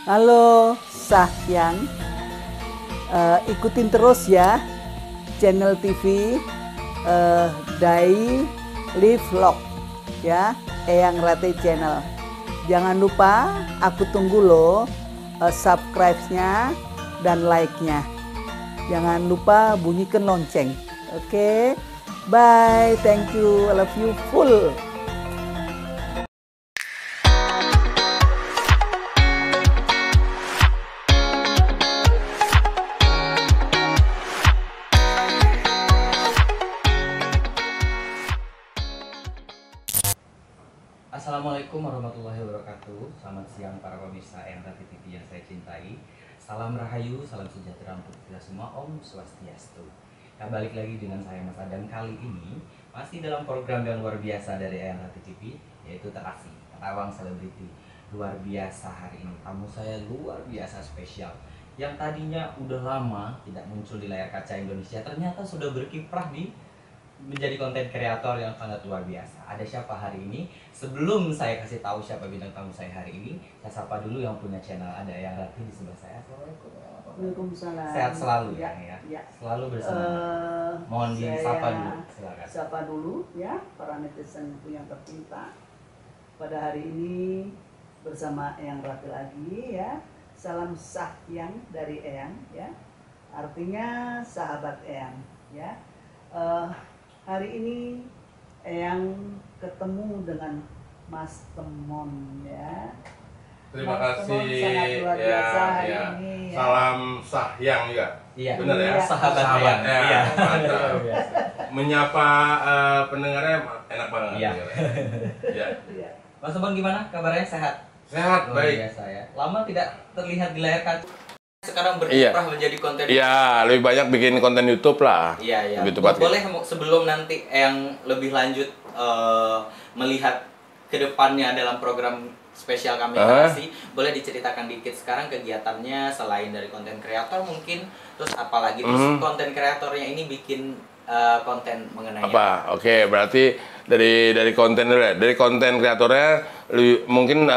Halo Sahyang, ikutin terus ya channel TV Daily Vlog ya, Eyang Rati Channel. Jangan lupa, aku tunggu loh subscribe-nya dan like-nya. Jangan lupa bunyikan lonceng. Oke, bye, thank you, I love you full. Assalamualaikum warahmatullahi wabarakatuh. Selamat siang para pemirsa Eyang Rati TV yang saya cintai. Salam rahayu, salam sejahtera untuk kita semua. Om Swastiastu. Kita balik lagi dengan saya Mas Adam. Kali ini masih dalam program yang luar biasa dari Eyang Rati TV, yaitu Terasi Terawang Selebriti. Luar biasa hari ini. Tamu saya luar biasa spesial, yang tadinya udah lama tidak muncul di layar kaca Indonesia, ternyata sudah berkiprah menjadi konten kreator yang sangat luar biasa. Ada siapa hari ini? Sebelum saya kasih tahu siapa bintang tamu saya hari ini, saya sapa dulu yang punya channel. Ada Eyang Rati di sebelah saya. Assalamualaikum. Waalaikumsalam. Sehat selalu ya. Ya. Selalu bersama. Mohon disapa dulu. Silakan. Sapa dulu ya para netizen yang tercinta. Pada hari ini bersama Eyang Rati lagi ya. Salam Sahyang dari Eyang ya. Artinya sahabat Eyang ya. Hari ini Eyang ketemu dengan Mas Temon ya. Terima Mas kasih Temon sangat luar biasa hari ini ya. Salam Sahyang juga. Iya. Benar ya? Sahabat Sahabat Eyang. ya. Iya. Mantap. Luar biasa. Menyapa pendengarnya enak banget. Iya. Ya. Iya. Mas Temon gimana? Kabarnya sehat? Sehat, Luar baik. biasa ya. Lama tidak terlihat di layar kaca. Sekarang berkiprah menjadi konten. Iya, lebih banyak bikin konten YouTube lah. Iya, iya. Lebih tepat. Boleh sebelum nanti yang lebih lanjut melihat ke depannya dalam program spesial kami Terasi, boleh diceritakan dikit sekarang kegiatannya selain dari konten kreator mungkin, terus apalagi terus konten kreatornya ini bikin konten mengenai apa? Oke, berarti dari konten dulu ya. Dari konten kreatornya mungkin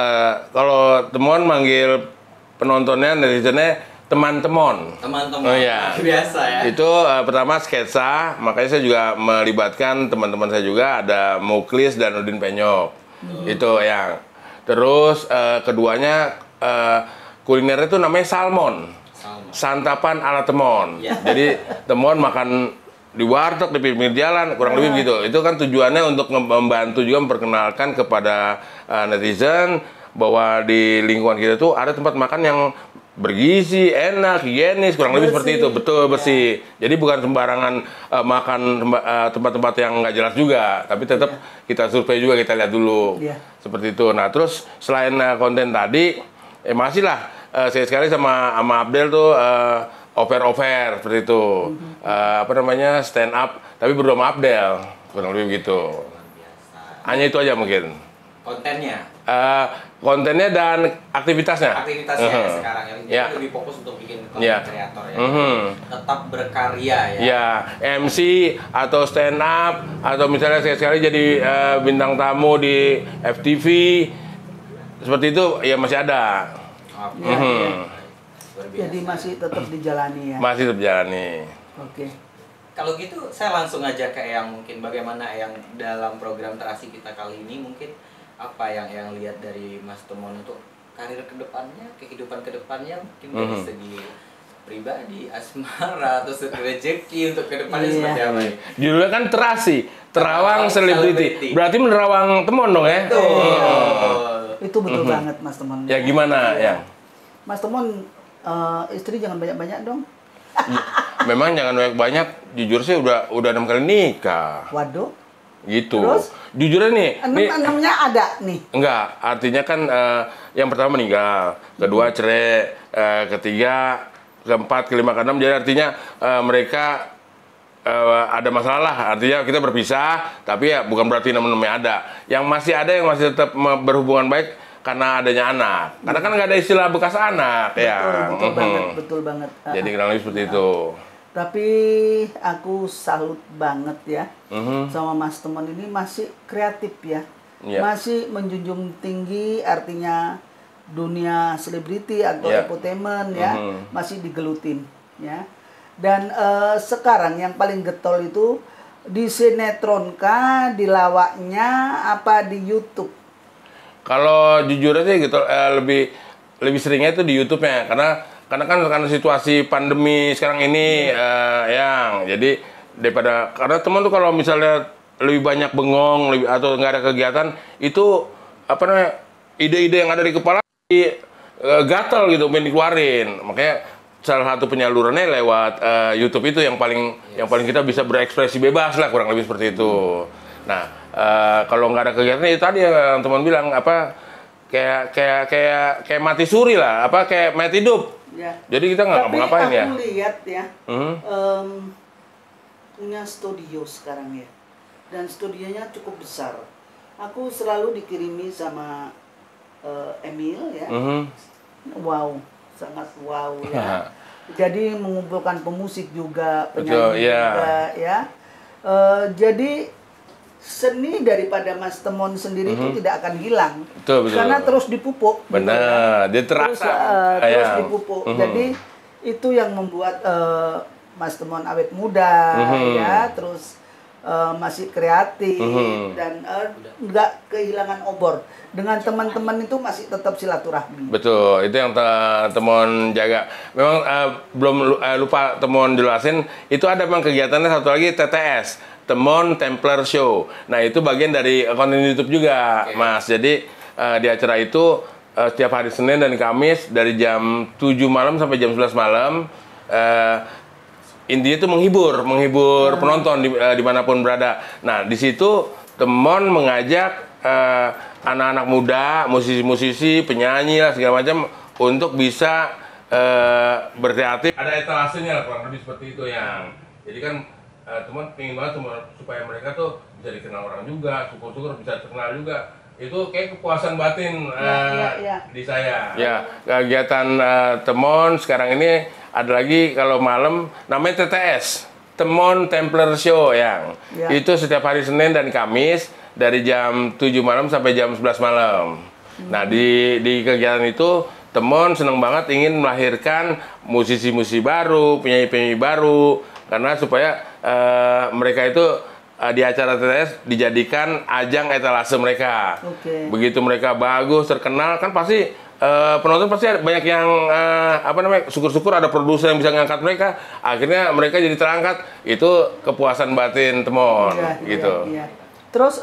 kalau temuan manggil penontonnya netizennya teman-teman. Teman-teman. Oh iya. Biasa ya. Itu pertama sketsa, makanya saya juga melibatkan teman-teman saya juga, ada Muklis dan Udin Penyok. Itu yang. Terus keduanya kulinernya itu namanya salmon. Santapan ala temon. Ya. Jadi temon makan di warteg, di pinggir jalan, kurang lebih gitu. Itu kan tujuannya untuk membantu juga memperkenalkan kepada netizen bahwa di lingkungan kita tuh ada tempat makan yang bergizi, enak, higienis, kurang lebih seperti itu. Betul, bersih. Jadi bukan sembarangan makan tempat-tempat yang nggak jelas juga, tapi tetap kita survei juga, kita lihat dulu. Seperti itu. Nah, terus selain konten tadi, masih lah saya sekali sama Abdel tuh over seperti itu. Apa namanya, stand up, tapi berdua sama Abdel, kurang lebih gitu. Hanya itu aja mungkin. Kontennya? Kontennya dan aktivitasnya. Aktivitasnya sekarang yang lebih fokus untuk bikin konten kreator ya. Tetap berkarya ya. Ya, MC atau stand up atau misalnya sekali jadi bintang tamu di FTV seperti itu ya masih ada. Jadi masih tetap dijalani ya. Masih tetap jalani. Oke. Kalau gitu saya langsung aja ke Eyang, mungkin bagaimana Eyang dalam program Terasi kita kali ini, mungkin apa yang Eyang lihat dari Mas Temon untuk karir kedepannya, kehidupan kedepannya, mungkin dari segi pribadi, asmara, atau segi rezeki untuk kedepannya seperti apa? Judulnya kan Terasi, Terawang Selebriti. Berarti menerawang Temon dong ya? Itu betul banget Mas Temon. Ya gimana ya? Mas Temon, istri jangan banyak-banyak dong. Memang jangan banyak-banyak. Jujur sih udah 6 kali nikah. Waduh. Gitu. Terus? Jujurnya nih. Enamnya ada nih. Enggak, artinya kan yang pertama meninggal, kedua cerai, ketiga, keempat, kelima, keenam. Jadi artinya mereka ada masalah lah. Artinya kita berpisah, tapi ya bukan berarti namanya ada. Yang masih ada, yang masih tetap berhubungan baik karena adanya anak. Karena kan nggak ada istilah bekas anak. Betul banget, betul banget. Jadi kurang lebih seperti itu. Tapi aku salut banget ya sama Mas Temon ini, masih kreatif ya. Masih menjunjung tinggi, artinya dunia selebriti atau Ya. entertainment ya masih digelutin ya. Dan sekarang yang paling getol itu di sinetron kah, di lawaknya, apa di YouTube? Kalau jujur aja gitu lebih seringnya itu di YouTube-nya karena situasi pandemi sekarang ini yang jadi karena teman tuh kalau misalnya lebih banyak bengong atau nggak ada kegiatan itu apa namanya ide-ide yang ada di kepala gatal gitu pengen dikeluarin, makanya salah satu penyalurannya lewat YouTube itu yang paling kita bisa berekspresi bebas lah, kurang lebih seperti itu. Nah kalau nggak ada kegiatan itu tadi yang teman bilang apa kayak mati suri lah, apa kayak mati hidup. Ya. Jadi kita nggak ngapa-ngapain ya. Tapi aku lihat ya, punya studio sekarang ya, dan studionya cukup besar. Aku selalu dikirimi sama Emil ya, wow, sangat wow ya. Jadi mengumpulkan pemusik juga, penyanyi juga ya. Jadi seni daripada Mas Temon sendiri itu tidak akan hilang, betul. karena terus dipupuk. Benar, dia terasa. Terus dipupuk. Jadi itu yang membuat Mas Temon awet muda, ya, terus masih kreatif dan nggak kehilangan obor. Dengan teman-teman itu masih tetap silaturahmi. Betul, itu yang Temon jaga. Memang belum lupa Temon jelasin, itu ada memang kegiatannya satu lagi TTS. Temon Templar Show. Nah, itu bagian dari konten YouTube juga, Mas. Jadi di acara itu setiap hari Senin dan Kamis dari jam 7 malam sampai jam 11 malam intinya itu menghibur penonton dimanapun berada. Nah, di situ Temon mengajak anak-anak muda, musisi-musisi, penyanyi lah segala macam untuk bisa berkreatif. Ada etalasenya lah, kurang lebih seperti itu yang. Jadi kan teman pengen banget supaya mereka tuh bisa dikenal orang juga, syukur-syukur bisa terkenal juga. Itu kayak kepuasan batin di saya. Ya, kegiatan Temon sekarang ini ada lagi kalau malam namanya TTS, Temon Templar Show yang. Itu setiap hari Senin dan Kamis dari jam 7 malam sampai jam 11 malam. Nah, di kegiatan itu Temon senang banget ingin melahirkan musisi-musisi baru, penyanyi-penyanyi baru, karena supaya mereka itu di acara TTS dijadikan ajang etalase mereka. Begitu mereka bagus, terkenal, kan pasti penonton pasti banyak yang syukur-syukur ada produser yang bisa ngangkat mereka. Akhirnya mereka jadi terangkat. Itu kepuasan batin Temon, gitu. Iya. Terus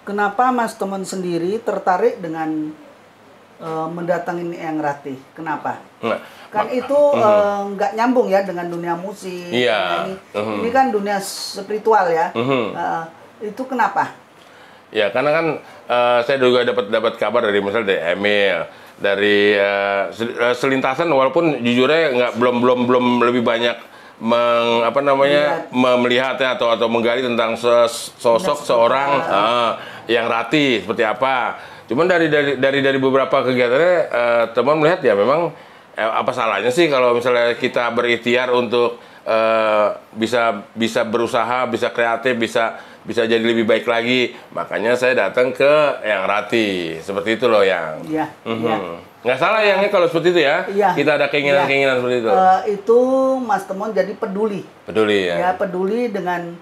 kenapa Mas Temon sendiri tertarik dengan mendatangi Eyang Ratih? Kenapa? Kan itu nggak nyambung ya dengan dunia musik. Iya. Ini kan dunia spiritual ya. Itu kenapa? Ya, karena kan saya juga dapat kabar dari misalnya dari Emil, dari selintasan, walaupun jujurnya belum lebih banyak melihatnya atau menggali tentang sosok seorang Eyang Ratih seperti apa. Cuman dari beberapa kegiatannya teman melihat ya memang apa salahnya sih kalau misalnya kita berikhtiar untuk bisa berusaha, bisa kreatif, bisa jadi lebih baik lagi. Makanya saya datang ke Eyang Ratih. Seperti itu loh, Yang. Iya. Nggak salah Yang kalau seperti itu ya. Iya. Kita ada keinginan-keinginan seperti itu. Itu Mas Temon jadi peduli. Peduli ya. Ya, peduli dengan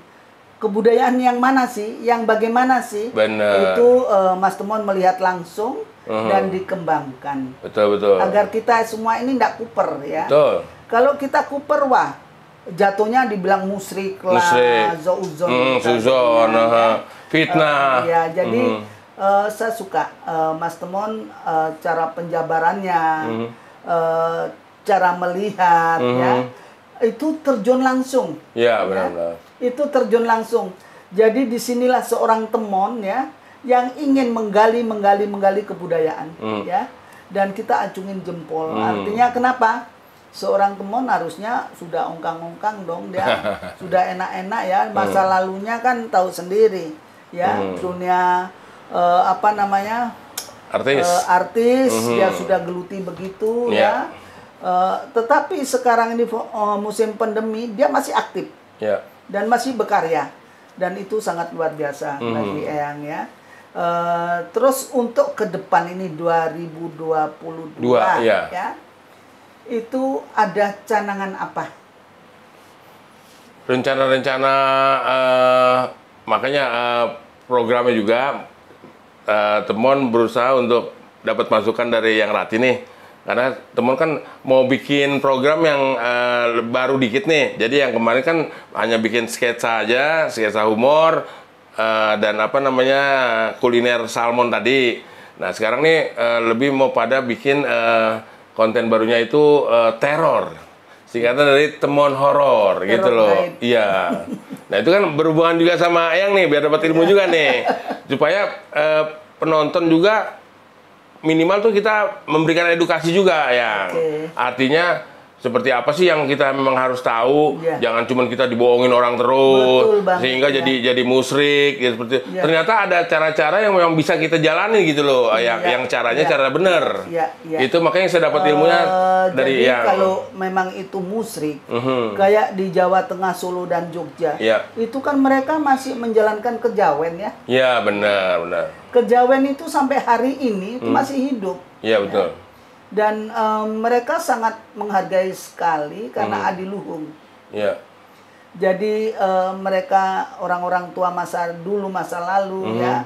kebudayaan yang mana sih, yang bagaimana sih. Benar. Itu Mas Temon melihat langsung dan dikembangkan. Betul. Agar kita semua ini tidak kuper ya. Betul. Kalau kita kuper, wah, jatuhnya dibilang musyrik lah, zauzon, fitnah. Ya, jadi saya suka Mas Temon cara penjabarannya, cara melihat ya, itu terjun langsung. Ya, benar. Itu terjun langsung. Jadi disinilah seorang Temon ya yang ingin menggali kebudayaan ya, dan kita acungin jempol. Artinya kenapa? Seorang Temon harusnya sudah ongkang-ongkang dong dia, sudah enak-enak ya, masa lalunya kan tahu sendiri ya, dunia artis dia sudah geluti begitu ya. Tetapi sekarang ini musim pandemi dia masih aktif dan masih berkarya, dan itu sangat luar biasa bagi Eyang ya. Terus untuk ke depan ini 2022 iya. ya, itu ada canangan apa? Rencana-rencana makanya programnya juga Temon berusaha untuk dapat masukan dari yang Rati nih, karena Temon kan mau bikin program yang baru dikit nih. Jadi yang kemarin kan hanya bikin sketsa aja, sketsa humor dan apa namanya kuliner salmon tadi. Nah sekarang nih lebih mau pada bikin konten barunya itu teror. Singkatan dari Temon Horor gitu loh. Gaib. Iya. Nah itu kan berhubungan juga sama Eyang nih, biar dapat ilmu juga nih. Supaya penonton juga minimal tuh kita memberikan edukasi juga ya. Artinya seperti apa sih yang kita memang harus tahu, jangan cuma kita dibohongin orang terus sehingga jadi musyrik gitu, seperti ternyata ada cara-cara yang memang bisa kita jalani gitu loh, yang caranya cara benar. Itu makanya saya dapat ilmunya dari jadi yang kalau memang itu musyrik, kayak di Jawa Tengah, Solo dan Jogja, itu kan mereka masih menjalankan kejawen ya. Iya benar. Kejawen itu sampai hari ini itu masih hidup. Iya betul. Dan mereka sangat menghargai sekali karena adiluhung. Iya. Jadi mereka orang-orang tua masa lalu ya,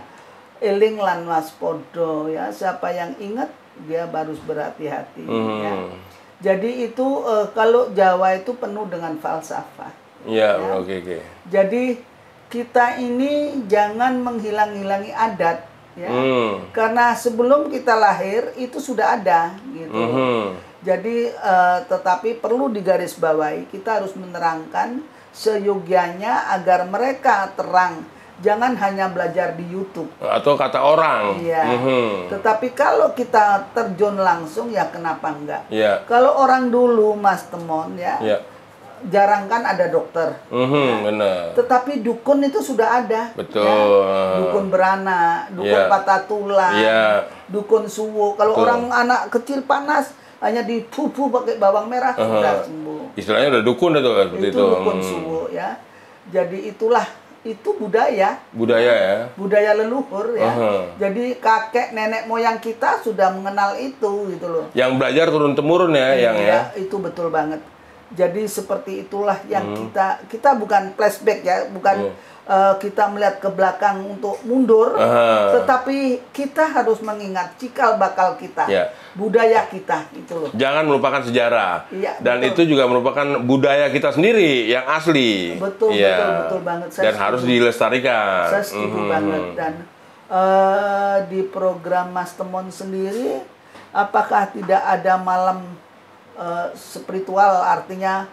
eling lan waspodo ya, siapa yang ingat dia harus berhati-hati ya. Jadi itu kalau Jawa itu penuh dengan falsafah. Iya, ya. oke. Jadi kita ini jangan menghilang-hilangi adat. Ya, karena sebelum kita lahir itu sudah ada gitu. Jadi tetapi perlu digarisbawahi, kita harus menerangkan seyogianya agar mereka terang. Jangan hanya belajar di YouTube atau kata orang. Iya. Tetapi kalau kita terjun langsung ya kenapa enggak? Iya. Kalau orang dulu Mas Temon ya. Jarang kan ada dokter. Benar. Tetapi dukun itu sudah ada. Betul. Ya? Dukun beranak, dukun patah tulang, dukun suwo. Kalau orang anak kecil panas, hanya dipupu pakai bawang merah sudah sembuh. Istilahnya udah dukun itu seperti itu. Itu dukun suwo ya. Jadi itu budaya. Budaya ya. Budaya leluhur ya. Jadi kakek nenek moyang kita sudah mengenal itu gitu loh. Yang belajar turun temurun ya, yang ya. Itu betul banget. Jadi seperti itulah yang kita bukan flashback ya, bukan kita melihat ke belakang untuk mundur, tetapi kita harus mengingat cikal bakal kita, budaya kita itu loh. Jangan melupakan sejarah. Dan betul. itu juga merupakan budaya kita sendiri yang asli. Betul banget. Dan harus dilestarikan. Saya setuju banget. Dan di program Mas Temon sendiri, apakah tidak ada malam spiritual, artinya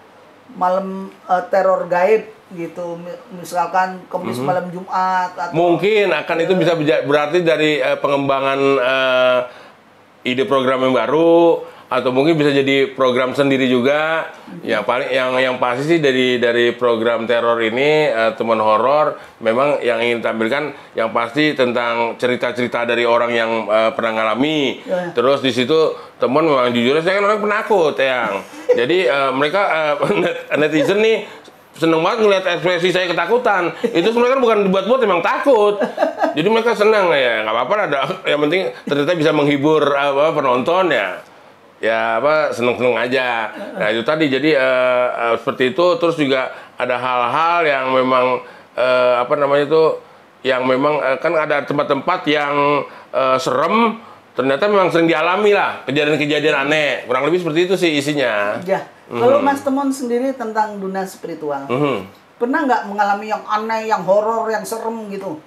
malam teror gaib gitu, misalkan Kamis malam Jumat atau mungkin akan itu bisa berarti dari pengembangan ide program yang baru, atau mungkin bisa jadi program sendiri juga. Yang pasti sih dari program teror ini Temon Horor memang yang ingin tampilkan yang pasti tentang cerita-cerita dari orang yang pernah ngalami. Terus di situ Temon memang jujur saya kan orang penakut yang. Jadi mereka netizen nih seneng banget ngeliat ekspresi saya ketakutan. Itu sebenarnya kan bukan dibuat-buat, emang takut. Jadi mereka senang ya, nggak apa-apa ada. Yang penting ternyata bisa menghibur penonton ya. Ya seneng-seneng aja. Nah itu tadi jadi seperti itu. Terus juga ada hal-hal yang memang yang memang kan ada tempat-tempat yang serem, ternyata memang sering dialami lah kejadian-kejadian aneh. Kurang lebih seperti itu sih isinya. Kalau Mas Temon sendiri tentang dunia spiritual, pernah nggak mengalami yang aneh, yang horor, yang serem gitu?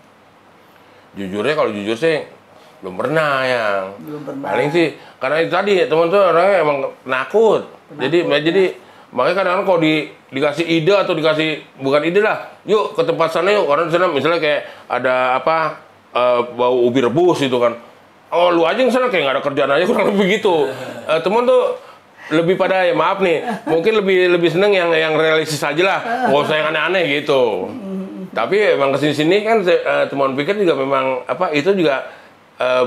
Jujurnya kalau jujur sih belum pernah yang. Belum pernah. Paling sih karena itu tadi teman tuh orangnya emang penakut. Jadi makanya kadang-kadang kalau dikasih ide atau dikasih bukan ide lah, yuk ke tempat sana yuk, karena di sana misalnya kayak ada bau ubi rebus gitu kan. Oh lu aja yang sana kayak nggak ada kerjaan aja, kurang lebih gitu. Teman tuh lebih pada ya maaf nih, mungkin lebih seneng yang realistis aja lah, nggak usah yang aneh-aneh gitu. Tapi emang kesini-sini kan teman pikir juga memang itu juga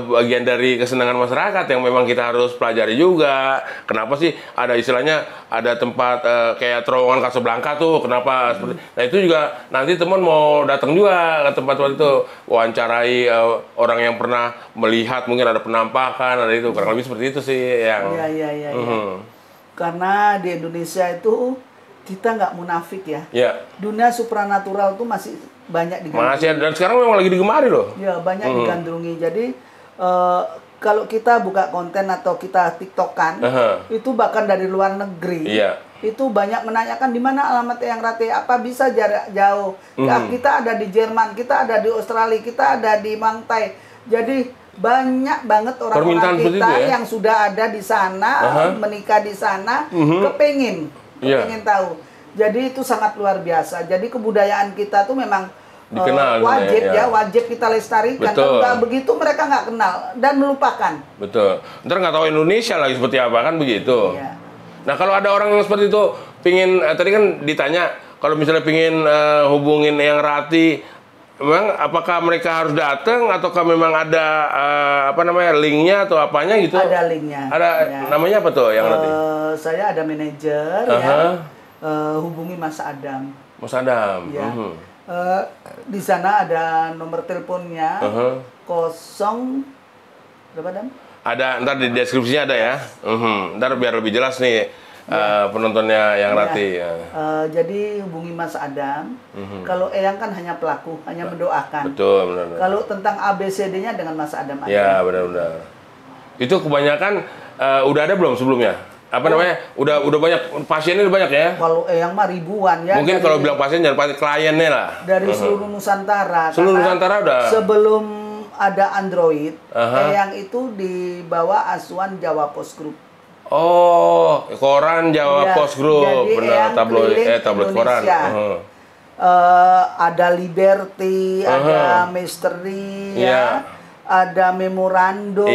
bagian dari kesenangan masyarakat yang memang kita harus pelajari juga. Kenapa sih ada istilahnya ada tempat kayak terowongan Casablanca tuh? Kenapa seperti? Nah itu juga nanti teman mau datang juga ke tempat itu, wawancarai orang yang pernah melihat, mungkin ada penampakan, ada itu kurang lebih seperti itu sih yang. Iya. Karena di Indonesia itu kita nggak munafik ya. Ya. Dunia supranatural tuh masih banyak digandrungi. Masih ada, dan sekarang memang lagi digemari loh. Ya, banyak digandrungi. Jadi kalau kita buka konten atau kita TikTokan, itu bahkan dari luar negeri, itu banyak menanyakan di mana alamat Eyang Rate, apa bisa jarak jauh. Ya, kita ada di Jerman, kita ada di Australia, kita ada di Mangtai. Jadi banyak banget orang-orang kita yang sudah ada di sana, menikah di sana, kepengin tahu. Jadi itu sangat luar biasa. Jadi kebudayaan kita tuh memang dikenal, wajib kita lestarikan. Kalau nggak begitu mereka nggak kenal dan melupakan. Betul. Ntar nggak tahu Indonesia lagi seperti apa kan begitu. Iya. Nah kalau ada orang yang seperti itu pingin tadi kan ditanya kalau misalnya pingin hubungin Eyang Rati, memang apakah mereka harus datang ataukah memang ada linknya atau apanya gitu? Ada linknya. Ada namanya apa tuh Eyang Rati? Saya ada manajer hubungi Mas Adam. Mas Adam. Ya. Di sana ada nomor teleponnya. 0 berapa Adam? Ada, ntar di deskripsinya ada ya. Ntar biar lebih jelas nih penontonnya Eyang Rati. Jadi hubungi Mas Adam. Kalau Eyang kan hanya pelaku, hanya mendoakan. Betul, benar. Kalau tentang ABCD-nya dengan Mas Adam aja. Ya, benar-benar. Itu kebanyakan udah ada belum sebelumnya? Apa namanya? Udah banyak pasiennya, udah banyak ya? Kalau Eyang mah ribuan ya. Mungkin kalau bilang pasien jangan pasti kliennya lah. Dari seluruh Nusantara. Seluruh Nusantara udah. Sebelum ada Android, Eyang itu dibawa asuhan Jawa Post Group. Oh, koran Jawa Post Group, benar, tabloid koran. Ada Liberty, ada Mystery, ada Memorandum,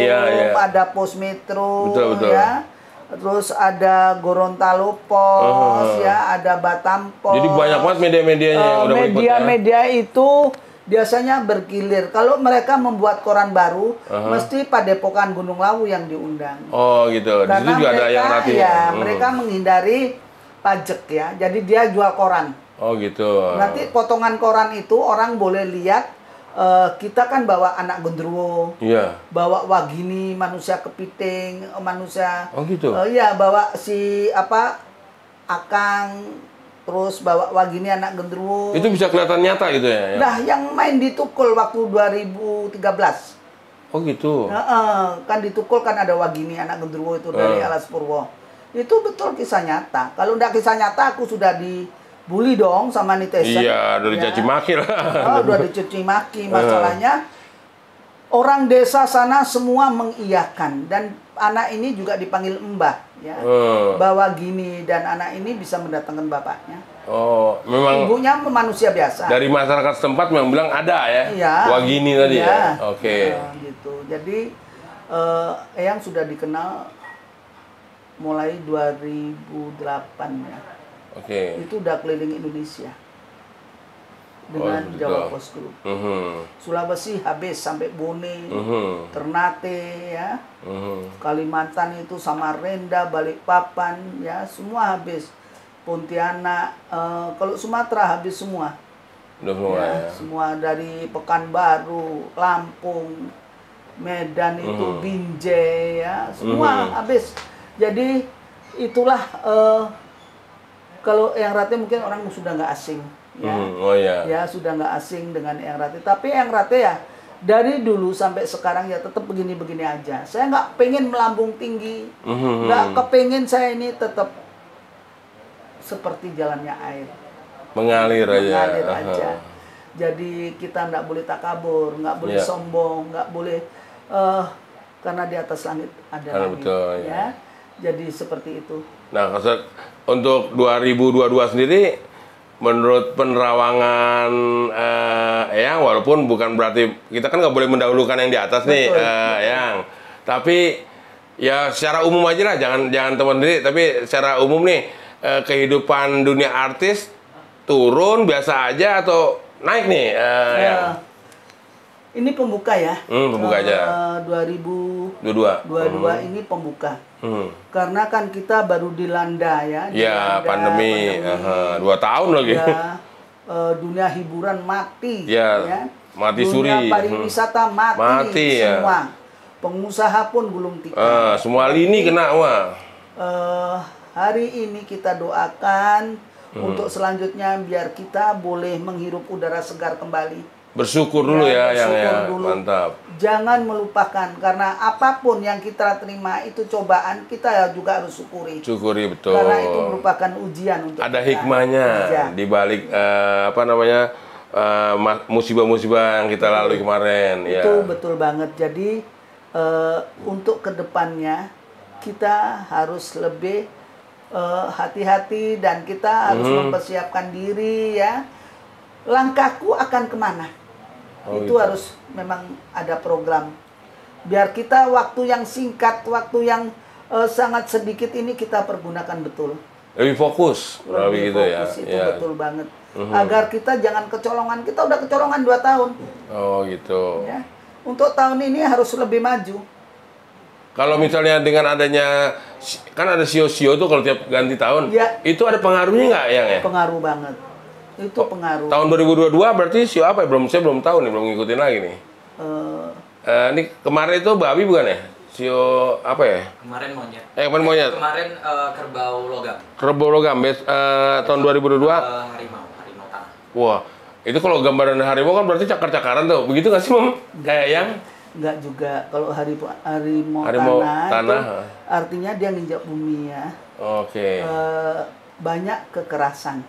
ada Pos Metro, betul. ya. Terus ada Gorontalo Pos, ya, ada Batam Pos. Jadi banyak banget media-medianya yang udah mengikut ya. Media itu biasanya bergilir. Kalau mereka membuat koran baru, mesti Padepokan Gunung Lawu yang diundang. Oh gitu. Di situ juga ada Eyang Rati. Ya, mereka menghindari pajak ya. Jadi dia jual koran. Oh gitu. Nanti potongan koran itu orang boleh lihat. Kita kan bawa anak gendruwo, bawa wagini, manusia kepiting, manusia. Oh gitu. Bawa si akang, terus bawa wagini anak gendruwo. Itu bisa kelihatan nyata gitu ya? Nah, yang main di Tukul waktu 2013. Oh gitu. Kan di Tukul kan ada wagini anak gendruwo itu dari Alas Purwo. Itu betul kisah nyata. Kalau enggak kisah nyata, aku sudah dibully dong sama netizen. Iya, udah dicaci maki lah. Udah dicaci maki. Masalahnya orang desa sana semua mengiyakan dan anak ini juga dipanggil Mbah ya. Bahwa gini dan anak ini bisa mendatangkan bapaknya. Oh, memang ibunya manusia biasa. Dari masyarakat setempat memang bilang ada ya. Iya. Wagini tadi ya. Oke. Gitu. Jadi Eyang sudah dikenal mulai 2008 ya. Oke. Itu udah keliling Indonesia dengan Jawa Post Group. Sulawesi habis sampai Bone, Ternate ya, Kalimantan itu Samarinda, Balikpapan ya, semua habis. Pontianak, kalau Sumatera habis semua. Udah semua ya. Semua dari Pekanbaru, Lampung, Medan itu Binjai ya, semua habis. Jadi itulah kalau Eyang Rate mungkin orang sudah nggak asing, ya, ya sudah nggak asing dengan Eyang Rate. Tapi Eyang Rate ya dari dulu sampai sekarang ya tetap begini-begini aja. Saya nggak pengen melambung tinggi, nggak kepengen saya ini tetap seperti jalannya air, mengalir aja. Mengalir aja. Jadi kita nggak boleh takabur, nggak boleh sombong, nggak boleh karena di atas langit ada langit, betul, ya. Jadi seperti itu. Nah, untuk 2022 sendiri, menurut penerawangan Eyang, walaupun bukan berarti kita kan nggak boleh mendahulukan yang di atas. Betul. Nih, Eyang. Tapi ya secara umum aja lah, jangan teman sendiri, tapi secara umum nih kehidupan dunia artis turun biasa aja atau naik nih? Ini pembuka ya. Pembuka aja. 2022 ini pembuka. Karena kan kita baru dilanda ya. Ya, dilanda pandemi. 2 tahun lagi. Ya, dunia hiburan mati. Ya, mati suri. Dunia pariwisata mati semua. Ya. Pengusaha pun gulung tikar. Semua lini kena wah. Hari ini kita doakan untuk selanjutnya biar kita boleh menghirup udara segar kembali. Bersyukur dulu ya yang ya. Dulu. Mantap. Jangan melupakan karena apapun yang kita terima itu cobaan, kita juga harus syukuri. Syukuri, betul. Karena itu merupakan ujian untuk ada kita. hikmahnya di balik musibah-musibah yang kita lalui kemarin. Itu betul banget. Jadi untuk kedepannya kita harus lebih hati-hati dan kita harus mempersiapkan diri ya. Langkahku akan kemana? Itu gitu. harus memang ada program. Biar kita waktu yang singkat, waktu yang sangat sedikit ini kita pergunakan betul. Lebih fokus, Lebih gitu ya. fokus, itu betul banget. Agar kita jangan kecolongan. Kita udah kecolongan 2 tahun. Oh gitu. Ya. Untuk tahun ini harus lebih maju. Kalau misalnya dengan adanya, kan ada sio-sio tuh kalau tiap ganti tahun, ya. Itu ada pengaruhnya nggak yang ya? Pengaruh banget. Itu pengaruh. Tahun 2022 berarti sio apa ya? Saya belum tahu nih, belum ngikutin lagi nih. Ini kemarin itu babi bukan ya? Sio apa ya? Kemarin monyet. Kemarin monyet. Kemarin kerbau logam. Kerbau logam, tahun 2022. Harimau tanah. Wah, itu kalau gambaran harimau kan berarti cakar-cakaran tuh. Begitu nggak sih, Mom? Kayak yang? Enggak juga. Kalau harimau tanah itu artinya dia nginjak bumi ya. Oke. Banyak kekerasan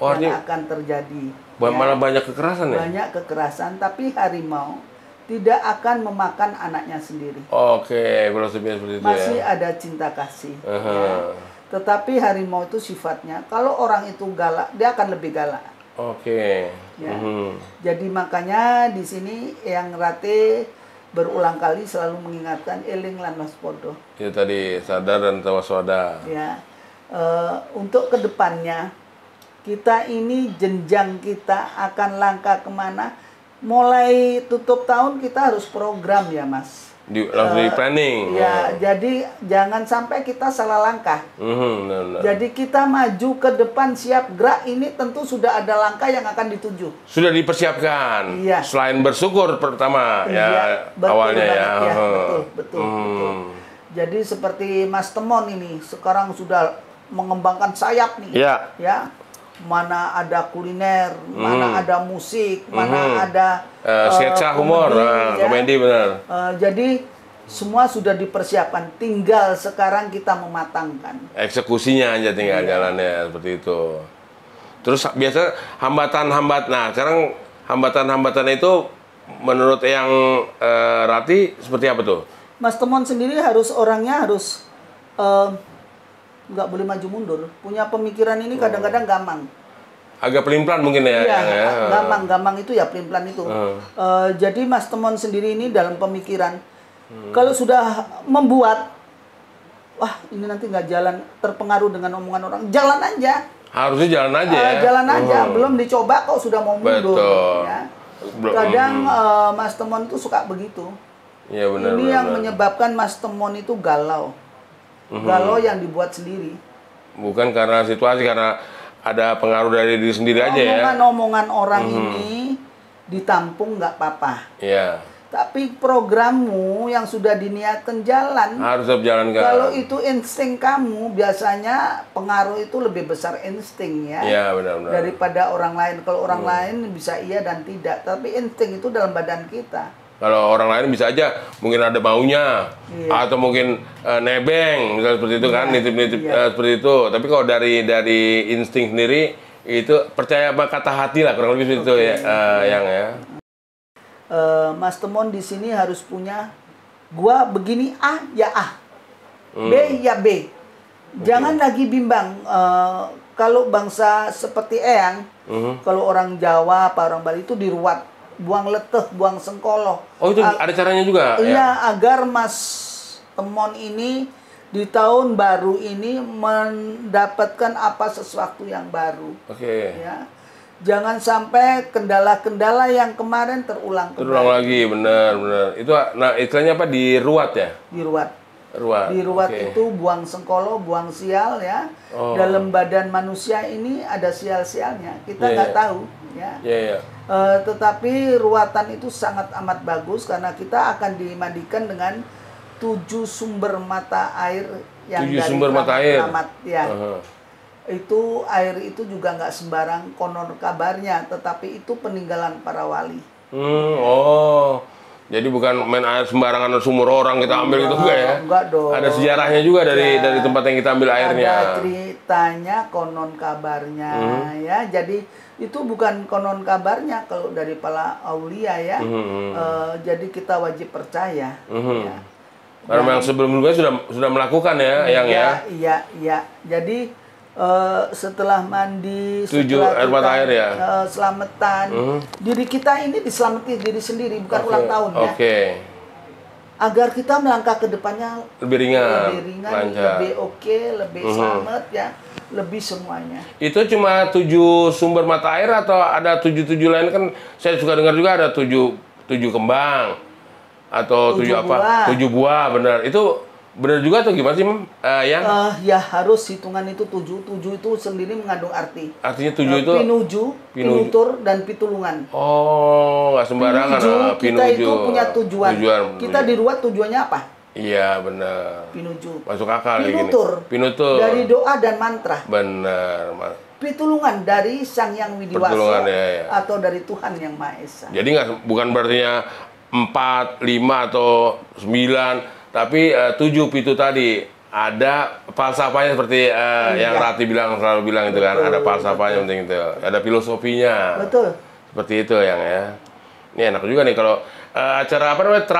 yang akan terjadi. Malah banyak kekerasan ya? Banyak kekerasan, tapi harimau tidak akan memakan anaknya sendiri. Oke, filosofinya seperti itu Masih ya. ada cinta kasih. Ya. Tetapi harimau itu sifatnya, kalau orang itu galak, dia akan lebih galak. Oke. Ya. Jadi makanya di sini Eyang Rate berulang kali selalu mengingatkan eling lan waspada. Itu tadi sadar dan waspada. Ya. Untuk kedepannya kita ini jenjang kita akan langkah kemana? Mulai tutup tahun kita harus program ya Mas. Langsung di planning. Ya, jadi jangan sampai kita salah langkah. Jadi kita maju ke depan siap gerak, ini tentu sudah ada langkah yang akan dituju. Sudah dipersiapkan. Iya. Selain bersyukur pertama Iya, ya awalnya ya. Betul. Jadi seperti Mas Temon ini sekarang sudah mengembangkan sayap nih. Iya. Ya. Mana ada kuliner, mana ada musik, mana ada sketsa humor, komedi benar. Jadi semua sudah dipersiapkan, tinggal sekarang kita mematangkan. Eksekusinya aja tinggal jalannya seperti itu. Terus biasa nah sekarang hambatan-hambatan itu menurut yang Rati seperti apa tuh? Mas Temon sendiri orangnya harus nggak boleh maju mundur. Punya pemikiran ini kadang-kadang gampang. Agak pelin-pelan mungkin ya. Iya, gampang itu ya pelin-pelan itu. Jadi Mas Temon sendiri ini dalam pemikiran, kalau sudah membuat, wah ini nanti nggak jalan, terpengaruh dengan omongan orang, jalan aja. Harusnya jalan aja ya. Jalan aja, belum dicoba kok sudah mau mundur. Betul. Ya. Kadang Mas Temon itu suka begitu. Iya benar. Ini yang menyebabkan Mas Temon itu galau. Galau yang dibuat sendiri. Bukan karena situasi, karena ada pengaruh dari diri sendiri aja ya. Omongan-omongan orang ini ditampung nggak apa-apa. Iya. Tapi programmu yang sudah diniatkan jalan. Harus tetap jalankan. Kalau itu insting kamu, biasanya pengaruh itu lebih besar insting ya. Iya benar-benar. Daripada orang lain. Kalau orang lain bisa iya dan tidak. Tapi insting itu dalam badan kita. Kalau orang lain bisa aja mungkin ada maunya, atau mungkin nebeng, misalnya seperti itu kan, nitip-nitip seperti itu. Tapi kalau dari insting sendiri itu percaya sama kata hati lah, kurang lebih seperti itu ya, yang ya. Mas Temon di sini harus punya, gua begini A ya A, B ya B. Jangan lagi bimbang. Kalau bangsa seperti Eyang, kalau orang Jawa, apa orang Bali itu diruat. Buang leteh, buang sengkolo. Oh itu ada caranya juga? Iya, agar Mas Temon ini di tahun baru ini mendapatkan sesuatu yang baru. Oke. Ya. Jangan sampai kendala-kendala yang kemarin terulang Terulang lagi, benar. Itu, nah istilahnya apa, diruat ya? Diruat. Ruat oke. Itu buang sengkolo, buang sial ya. Oh. Dalam badan manusia ini ada sial-sialnya. Kita nggak tahu ya. Iya. Tetapi ruatan itu sangat amat bagus karena kita akan dimandikan dengan 7 sumber mata air yang 7 dari sumber mata air. keramat ya. Itu air itu juga nggak sembarang konon kabarnya, tetapi itu peninggalan para wali. Jadi bukan main air sembarangan sumur orang kita ambil gitu enggak ya? Enggak dong. Ada sejarahnya juga dari tempat yang kita ambil airnya. Ada ceritanya, konon kabarnya ya. Jadi itu bukan konon kabarnya kalau dari para aulia ya. Jadi kita wajib percaya. Ya. Karena yang sebelum-sebelumnya sudah melakukan ya, yang ya. Iya. Jadi setelah mandi, 7 setelah air mata air ya. Selamatan, diri kita ini diselamati diri sendiri, bukan ulang tahun ya. Agar kita melangkah ke depannya lebih ringan, lancar, lebih lebih selamat ya, lebih semuanya. Itu cuma 7 sumber mata air atau ada 7 lain kan? Saya suka dengar juga ada 7 kembang atau 7 apa? Buah. 7 buah, benar. Itu benar juga atau gimana sih, yang? Ya harus hitungan itu 7 itu sendiri mengandung arti. Artinya 7 itu? Pinutur, dan pitulungan. Oh, nggak sembarangan. Kita itu punya tujuan. Kita diruat tujuannya apa? Iya, benar. Pinuju. Masuk akal kayak gini. Pinutur. Dari doa dan mantra. Benar. Pitulungan dari Sang Yang Widiwasa ya. atau dari Tuhan Yang Maha Esa. Jadi bukan berartinya 4, 5 atau 9. Tapi 7 pitu tadi ada falsafahnya seperti yang Rati selalu bilang itu kan, ada falsafahnya penting itu, ada filosofinya. Betul. Seperti itu yang ya. Ini enak juga nih kalau acara apa namanya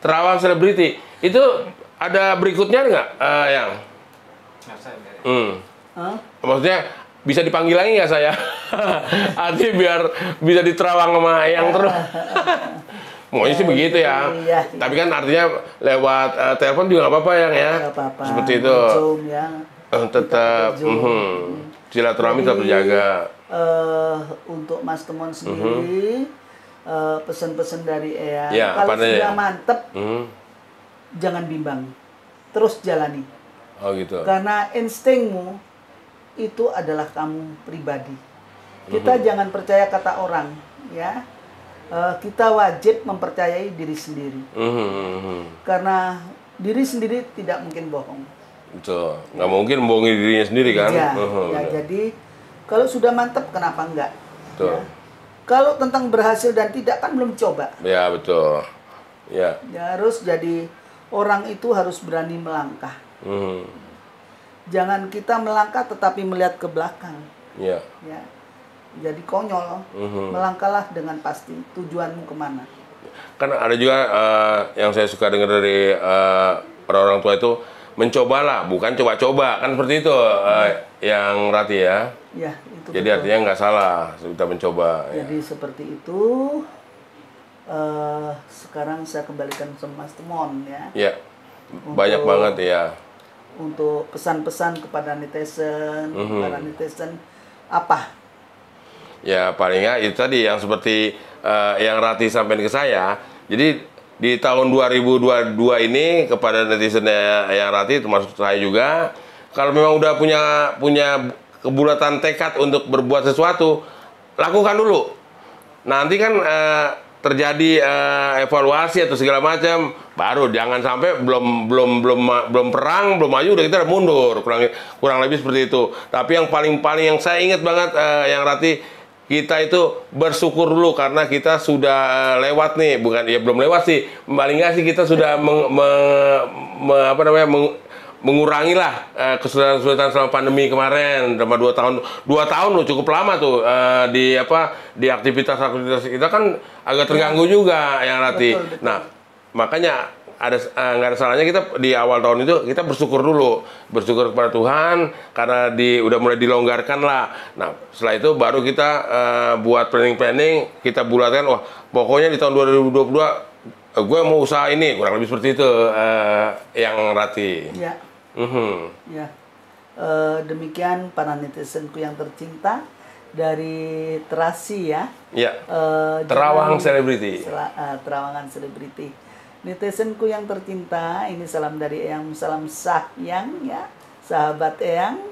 Terawang Selebriti itu ada berikutnya nggak yang? Maksudnya bisa dipanggil lagi nggak saya? Artinya biar bisa diterawang sama yang terus. Maunya sih begitu ya. Iya. Tapi kan artinya lewat telepon juga nggak apa-apa yang ya. Nggak apa-apa. Seperti itu. Ya. Tetap silaturahmi tetap terjaga. Untuk Mas Temon sendiri, pesan-pesan dari Eyang. Ya, kalau sudah ya? mantep, jangan bimbang. Terus jalani. Oh gitu. Karena instingmu itu adalah kamu pribadi. Kita jangan percaya kata orang, ya. Kita wajib mempercayai diri sendiri. Karena diri sendiri tidak mungkin bohong. Betul. Nggak mungkin membohongi dirinya sendiri kan? Ya, jadi kalau sudah mantap kenapa enggak? Betul. Ya. Kalau tentang berhasil dan tidak kan belum coba. Ya betul. Ya. Harus jadi orang itu harus berani melangkah. Jangan kita melangkah tetapi melihat ke belakang. Ya. Jadi konyol, melangkahlah dengan pasti tujuanmu kemana. Kan ada juga yang saya suka dengar dari orang-orang tua itu mencobalah, bukan coba-coba, kan seperti itu yang Rati ya. Ya, itu. Jadi betul. artinya nggak salah kita mencoba. Jadi seperti itu. Sekarang saya kembalikan ke Mas Temon ya. Ya, banyak banget ya. Untuk pesan-pesan kepada netizen, para netizen apa? Ya paling nggak itu tadi yang seperti yang Rati sampaikan ke saya. Jadi di tahun 2022 ini kepada netizen yang Rati termasuk saya juga, kalau memang udah punya kebulatan tekad untuk berbuat sesuatu, lakukan dulu. Nanti kan terjadi evaluasi atau segala macam, baru jangan sampai belum perang, belum maju udah kita udah mundur, kurang lebih seperti itu. Tapi yang paling yang saya ingat banget yang Rati, kita itu bersyukur dulu karena kita sudah lewat nih, bukan ya belum lewat sih, paling nggak sih kita sudah mengurangi lah kesulitan-kesulitan selama pandemi kemarin, selama 2 tahun loh, cukup lama tuh di aktivitas kita kan agak terganggu juga yang Rati. Betul. Nah makanya nggak ada salahnya kita di awal tahun itu kita bersyukur dulu, bersyukur kepada Tuhan karena udah mulai dilonggarkan lah. Nah setelah itu baru kita buat planning, kita bulatkan, wah pokoknya di tahun 2022 gue mau usaha ini, kurang lebih seperti itu yang Rati. Ya. Ya. Demikian para netizenku yang tercinta, dari Terasi ya. Ya. jangan- Terawang Selebriti. Terawangan Selebriti. Netizenku yang tercinta, ini salam dari Eyang, salam Sakyang ya, sahabat Eyang.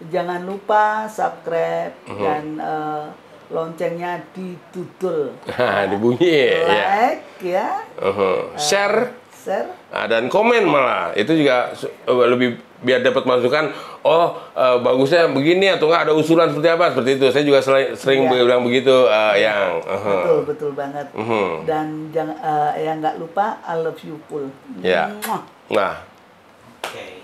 Jangan lupa subscribe dan loncengnya didudul, Dibunyi ya. like ya, Share share. dan komen malah. Itu juga lebih biar dapat masukan. Bagusnya begini atau enggak, ada usulan seperti apa, seperti itu. Saya juga sering Iya. bilang begitu, yang Betul banget. Dan jangan yang nggak lupa I love you full. Ya. Mwah. Nah, Oke.